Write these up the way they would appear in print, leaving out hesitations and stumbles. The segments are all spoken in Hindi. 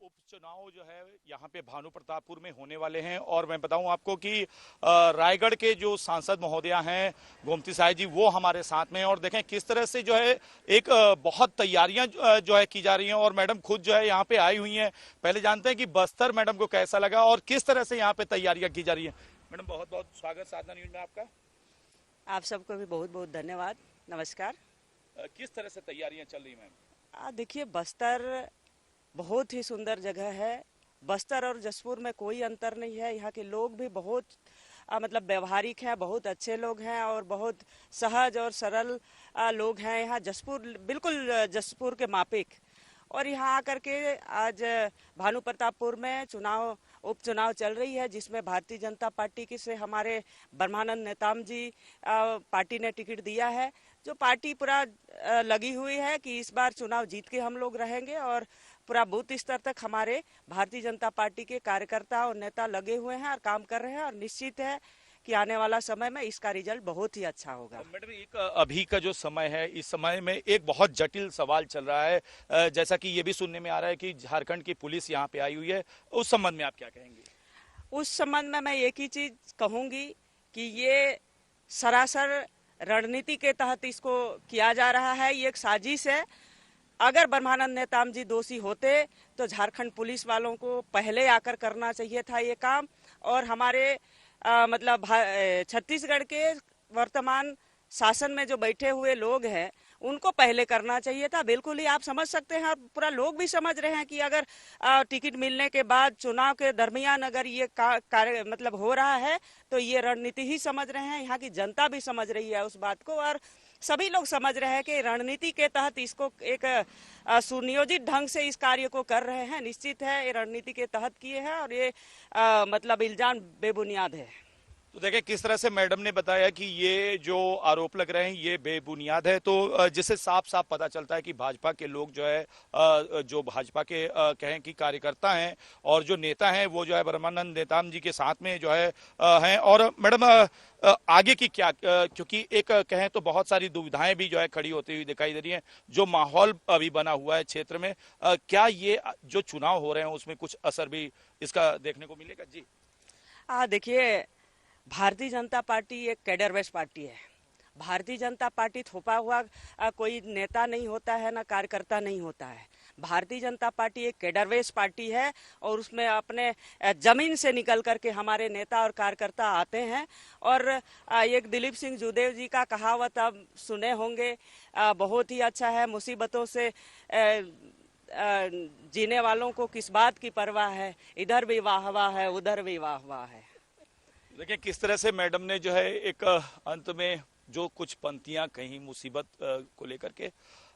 उपचुनाव जो है यहाँ पे भानु प्रतापपुर में होने वाले हैं और मैं बताऊं आपको कि रायगढ़ के जो सांसद महोदया हैं गोमती साहिब जी वो हमारे साथ में हैं और देखें किस तरह से जो है एक बहुत तैयारियां जो है की जा रही हैं और मैडम खुद जो है यहाँ पे आई हुई हैं। पहले जानते हैं कि बस्तर मैडम को कैसा लगा और किस तरह से यहाँ पे तैयारियां की जा रही है। मैडम बहुत बहुत स्वागत साधना न्यूज में आपका। आप सबको भी बहुत बहुत धन्यवाद, नमस्कार। किस तरह से तैयारियां चल रही मैम? देखिए, बस्तर बहुत ही सुंदर जगह है। बस्तर और जसपुर में कोई अंतर नहीं है। यहाँ के लोग भी बहुत मतलब व्यवहारिक हैं, बहुत अच्छे लोग हैं और बहुत सहज और सरल लोग हैं। यहाँ जसपुर बिल्कुल जसपुर के मापिक। और यहाँ आकर के आज भानु प्रतापपुर में उपचुनाव चल रही है, जिसमें भारतीय जनता पार्टी की से हमारे ब्रह्मानंद नेताम जी पार्टी ने टिकट दिया है। जो पार्टी पूरा लगी हुई है कि इस बार चुनाव जीत के हम लोग रहेंगे और पूरा बूथ स्तर तक हमारे भारतीय जनता पार्टी के कार्यकर्ता और नेता लगे हुए हैं और काम कर रहे हैं और निश्चित है कि आने वाला समय में इसका रिजल्ट बहुत ही अच्छा होगा। मैडम एक अभी का जो समय है, इस समय में एक बहुत जटिल सवाल चल रहा है, जैसा कि ये भी सुनने में आ रहा है कि झारखंड की पुलिस यहाँ पे आई हुई है, उस संबंध में आप क्या कहेंगे? उस संबंध में मैं एक ही चीज कहूंगी कि ये सरासर रणनीति के तहत इसको किया जा रहा है। ये एक साजिश है। अगर ब्रह्मानंद नेताम जी दोषी होते तो झारखंड पुलिस वालों को पहले आकर करना चाहिए था ये काम और हमारे मतलब छत्तीसगढ़ के वर्तमान शासन में जो बैठे हुए लोग हैं उनको पहले करना चाहिए था। बिल्कुल ही आप समझ सकते हैं और पूरा लोग भी समझ रहे हैं कि अगर टिकट मिलने के बाद चुनाव के दरमियान अगर ये कार्य मतलब हो रहा है तो ये रणनीति ही समझ रहे हैं। यहाँ की जनता भी समझ रही है उस बात को और सभी लोग समझ रहे हैं कि रणनीति के तहत इसको एक सुनियोजित ढंग से इस कार्य को कर रहे हैं। निश्चित है ये रणनीति के तहत किए हैं और ये मतलब इल्जाम बेबुनियाद है। तो देखिए किस तरह से मैडम ने बताया कि ये जो आरोप लग रहे हैं ये बेबुनियाद है, तो जिससे साफ साफ पता चलता है कि भाजपा के लोग जो है जो भाजपा के कहें कि कार्यकर्ता हैं और जो नेता हैं वो जो है ब्रह्मानंद नेताम जी के साथ में जो है हैं। और मैडम आगे की क्या, क्योंकि एक कहें तो बहुत सारी दुविधाएं भी जो है खड़ी होती हुई दिखाई दे रही हैं, जो माहौल अभी बना हुआ है क्षेत्र में, क्या ये जो चुनाव हो रहे हैं उसमें कुछ असर भी इसका देखने को मिलेगा? जी देखिए, भारतीय जनता पार्टी एक कैडर बेस्ड पार्टी है। भारतीय जनता पार्टी थोपा हुआ कोई नेता नहीं होता है, ना कार्यकर्ता नहीं होता है। भारतीय जनता पार्टी एक कैडर बेस्ड पार्टी है और उसमें अपने जमीन से निकल करके हमारे नेता और कार्यकर्ता आते हैं। और एक दिलीप सिंह जुदेव जी का कहावत आप सुने होंगे, बहुत ही अच्छा है, मुसीबतों से जीने वालों को किस बात की परवाह है, इधर भी वाह वाह है उधर भी वाह वाह है। देखिए किस तरह से मैडम ने जो है एक अंत में जो कुछ पंक्तियां कही मुसीबत को लेकर के,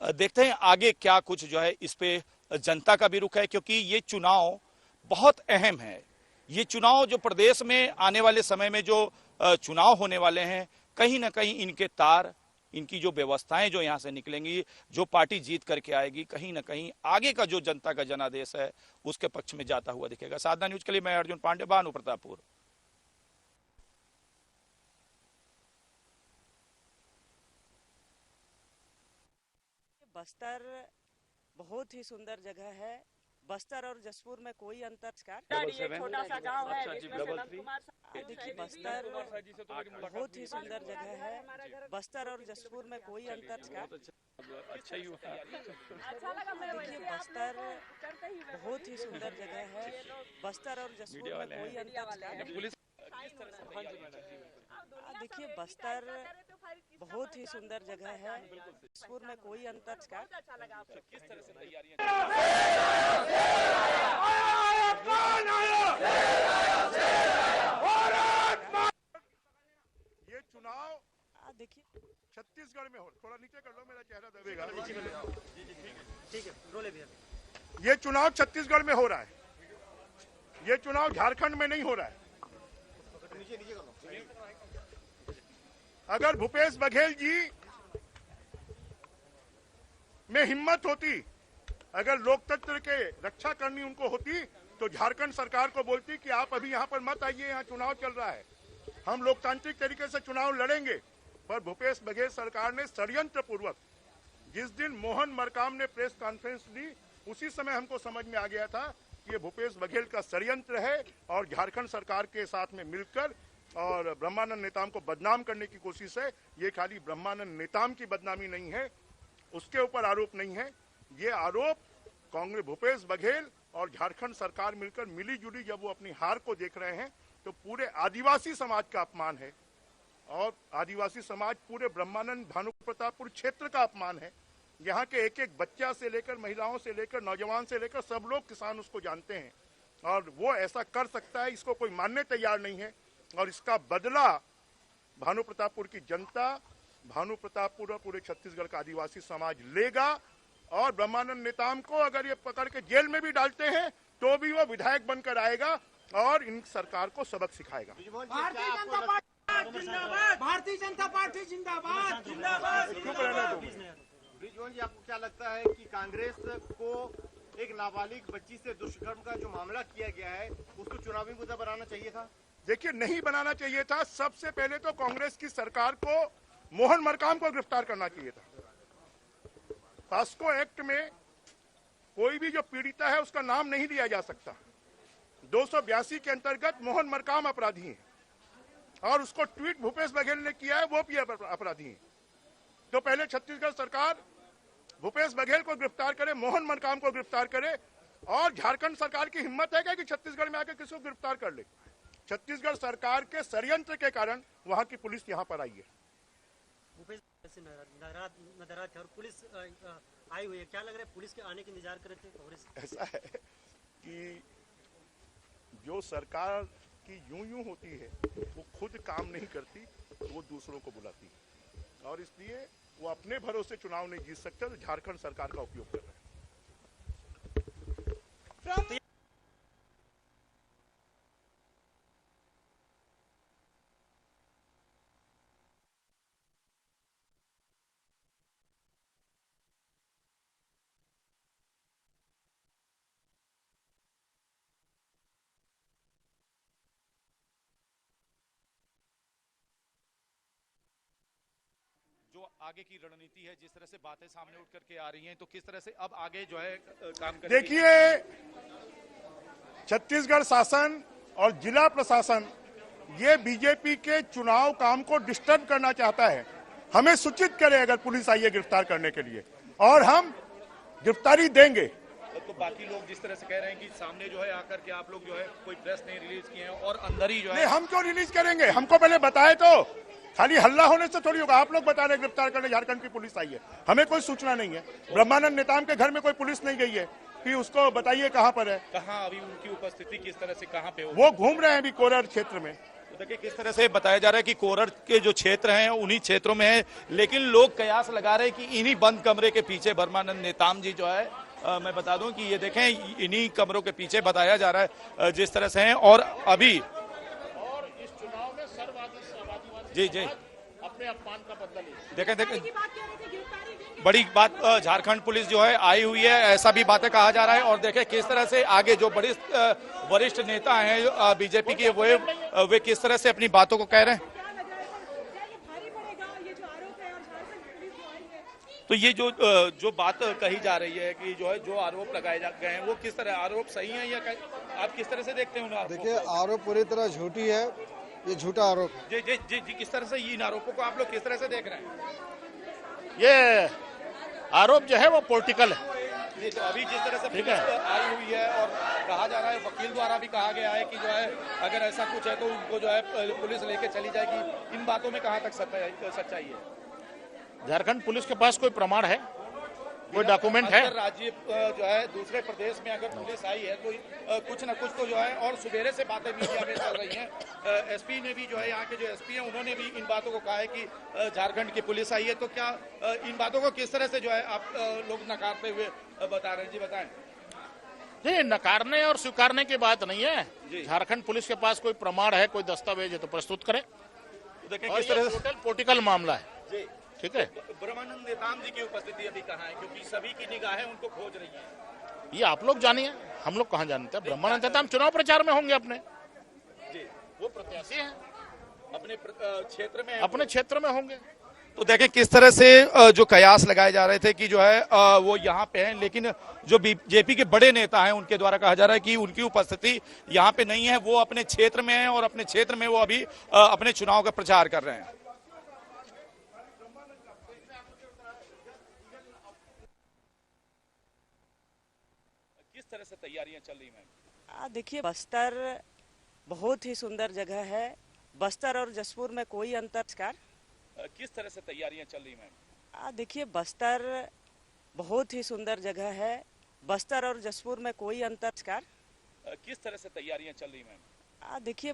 देखते हैं आगे क्या कुछ जो है इस पे जनता का भी रुख है, क्योंकि ये चुनाव बहुत अहम है। ये चुनाव जो प्रदेश में आने वाले समय में जो चुनाव होने वाले हैं, कहीं ना कहीं इनके तार, इनकी जो व्यवस्थाएं जो यहाँ से निकलेंगी, जो पार्टी जीत करके आएगी, कहीं ना कहीं आगे का जो जनता का जनादेश है उसके पक्ष में जाता हुआ दिखेगा। साधना न्यूज के लिए मैं अर्जुन पांडे, भानु प्रतापपुर। बस्तर बहुत ही सुंदर जगह है। बस्तर और जसपुर में कोई अंतर छोटा सा गांव है। देखिए, बस्तर बहुत ही सुंदर जगह है। बस्तर और जसपुर में कोई अंतर अच्छा ही हुआ। देखिए, बस्तर बहुत ही सुंदर जगह है। बस्तर और जसपुर में कोई अंतर देखिए, बस्तर बहुत ही सुंदर जगह है। जसपुर में कोई अंतर किस तरह से तैयारियां ये चुनाव देखिए छत्तीसगढ़ में हो, थोड़ा नीचे कर लो, मेरा चेहरा दबेगा। ठीक है, रोले भैया। ये चुनाव छत्तीसगढ़ में हो रहा है, ये चुनाव झारखंड में नहीं हो रहा है। अगर भूपेश बघेल जी में हिम्मत होती, अगर लोकतंत्र के रक्षा करनी उनको होती, तो झारखंड सरकार को बोलती कि आप अभी यहाँ पर मत आइए, यहाँ चुनाव चल रहा है, हम लोकतांत्रिक तरीके से चुनाव लड़ेंगे। पर भूपेश बघेल सरकार ने षड्यंत्र पूर्वक, जिस दिन मोहन मरकाम ने प्रेस कॉन्फ्रेंस दी, उसी समय हमको समझ में आ गया था ये भूपेश बघेल का षड्यंत्र है और झारखंड सरकार के साथ में मिलकर और ब्रह्मानंद नेताम को बदनाम करने की कोशिश है। ये खाली ब्रह्मानंद नेताम की बदनामी नहीं है, उसके ऊपर आरोप नहीं है, ये आरोप कांग्रेस भूपेश बघेल और झारखंड सरकार मिलकर मिली जुली जब वो अपनी हार को देख रहे हैं तो पूरे आदिवासी समाज का अपमान है और आदिवासी समाज पूरे ब्रह्मानंद भानुप्रतापपुर क्षेत्र का अपमान है। यहाँ के एक एक बच्चा से लेकर महिलाओं से लेकर नौजवान से लेकर सब लोग किसान उसको जानते हैं और वो ऐसा कर सकता है, इसको कोई मानने तैयार नहीं है और इसका बदला भानुप्रतापपुर की जनता, भानुप्रतापपुर और पूरे छत्तीसगढ़ का आदिवासी समाज लेगा और ब्रह्मानंद नेताम को अगर ये पकड़ के जेल में भी डालते हैं तो भी वो विधायक बनकर आएगा और इन सरकार को सबक सिखाएगा। भारतीय जनता पार्टी जिंदाबाद जिंदाबाद। ब्रिजमोहन जी, आपको क्या लगता है कि कांग्रेस को एक नाबालिग बच्ची से दुष्कर्म का जो मामला किया गया है उसको चुनावी मुद्दा बनाना चाहिए था? देखिए, नहीं बनाना चाहिए था। सबसे पहले तो कांग्रेस की सरकार को मोहन मरकाम को गिरफ्तार करना चाहिए था। पास्को एक्ट में कोई भी जो पीड़िता है उसका नाम नहीं लिया जा सकता। 282 के अंतर्गत मोहन मरकाम अपराधी हैं और उसको ट्वीट भूपेश बघेल ने किया है, वो भी अपराधी हैं। तो पहले छत्तीसगढ़ सरकार भूपेश बघेल को गिरफ्तार करे, मोहन मरकाम को गिरफ्तार करे और झारखंड सरकार की हिम्मत है क्या कि छत्तीसगढ़ में आकर किसी को गिरफ्तार कर ले? छत्तीसगढ़ सरकार के षड्यंत्र के कारण वहां की पुलिस यहां पर आई है। भूपेश नाराज थे और पुलिस आई हुई है, क्या लग रहा है पुलिस के आने की इंतजार कर रहे थे कांग्रेस? ऐसा है कि जो सरकार की यूं होती है वो खुद काम नहीं करती, वो दूसरों को बुलाती है और इसलिए वो अपने भरोसे चुनाव नहीं जीत सकते, तो झारखंड सरकार का उपयोग कर रहे हैं। जो आगे की रणनीति है, जिस तरह से बातें सामने उठ करके आ रही हैं, तो किस तरह से अब आगे जो है काम करेंगे? देखिए, छत्तीसगढ़ शासन और जिला प्रशासन ये बीजेपी के चुनाव काम को डिस्टर्ब करना चाहता है। हमें सूचित करे अगर पुलिस आई है गिरफ्तार करने के लिए और हम गिरफ्तारी देंगे। तो बाकी लोग जिस तरह से कह रहे हैं कि सामने जो है आकर के आप लोग जो है कोई प्रेस नहीं रिलीज किए हैं और अंदर ही जो है, हम क्यों रिलीज करेंगे? हमको पहले बताए तो, खाली हल्ला होने से थोड़ी होगा। आप लोग बता रहे गिरफ्तार करने झारखंड की पुलिस आई है, हमें कोई सूचना नहीं है। ब्रह्मानंद नेताम के घर में कोई पुलिस नहीं गई है कि उसको बताइए कहां पर है, कहां अभी उनकी उपस्थिति किस तरह से कहां पे हो? वो घूम रहे हैं अभी कोरर क्षेत्र में। तो देखिए किस तरह से बताया जा रहा है कि कोरर के जो क्षेत्र हैं उन्हीं क्षेत्रों में है, लेकिन लोग कयास लगा रहे हैं कि इन्हीं बंद कमरे के पीछे ब्रह्मानंद नेताम जी जो है, मैं बता दूं कि ये देखें इन्हीं कमरों के पीछे बताया जा रहा है जिस तरह से हैं। और अभी और इस चुनाव में सर्ववादी जी जी अपने अपमान का बदला लिया। देखें बड़ी बात, झारखंड पुलिस जो है आई हुई है, ऐसा भी बातें कहा जा रहा है। और देखें किस तरह से आगे जो बड़े वरिष्ठ नेता हैं बीजेपी के, वे किस तरह से अपनी बातों को कह रहे हैं। तो ये जो बात कही जा रही है कि जो है जो आरोप लगाए गए हैं वो किस तरह आरोप सही है या आप किस तरह से देखते हैं उन आरोपों को? देखिए, आरोप पूरी तरह झूठी है, ये झूठा आरोप है। जी जी जी जी किस तरह से इन आरोपों को आप लोग किस तरह से देख रहे हैं? ये आरोप जो है वो पॉलिटिकल है। जी, तो अभी जिस तरह से पुलिस आई हुई है और कहा जा रहा है, वकील द्वारा भी कहा गया है कि जो है अगर ऐसा कुछ है तो उनको जो है पुलिस लेके चली जाएगी, इन बातों में कहाँ तक सच्चाई है? झारखंड पुलिस के पास कोई प्रमाण है, कोई डॉक्यूमेंट है? राज्य जो है दूसरे प्रदेश में अगर पुलिस आई है तो कुछ ना कुछ तो जो है, और सवेरे से बातें मीडिया में चल रही हैं। एसपी ने भी जो है, यहाँ के जो एसपी हैं उन्होंने भी इन बातों को कहा है कि झारखंड की पुलिस आई है। तो क्या इन बातों को किस तरह से जो है आप लोग नकारते हुए बता रहे हैं? जी बताएं। नहीं, नकारने और स्वीकारने की बात नहीं है। झारखंड पुलिस के पास कोई प्रमाण है, कोई दस्तावेज है तो प्रस्तुत करें। देखिए और किस तरह से पॉलिटिकल मामला है, ठीक है। ब्रह्मानंद नेताम जी की उपस्थिति अभी कहाँ है, क्योंकि सभी की निगाहें उनको खोज रही है? ये आप लोग जानिए, हम लोग कहाँ जानते हैं। ब्रह्मानंद नेताम चुनाव प्रचार में होंगे अपने, जी वो प्रत्याशी हैं, अपने क्षेत्र में अपने क्षेत्र में होंगे। तो देखें किस तरह से जो कयास लगाए जा रहे थे कि जो है वो यहाँ पे हैं, लेकिन जो बीजेपी के बड़े नेता हैं उनके द्वारा कहा जा रहा है कि उनकी उपस्थिति यहाँ पे नहीं है, वो अपने क्षेत्र में हैं और अपने क्षेत्र में वो अभी अपने चुनाव का प्रचार कर रहे हैं। किस तरह से तैयारियां चल रही हैं? देखिए, बस्तर बहुत ही सुंदर जगह है। बस्तर और जसपुर में कोई अंतर। किस तरह से तैयारियां चल रही हैं? देखिए, बस्तर बहुत ही सुंदर जगह है। बस्तर और जसपुर में कोई अंतर। किस तरह से तैयारियां चल रही हैं? देखिए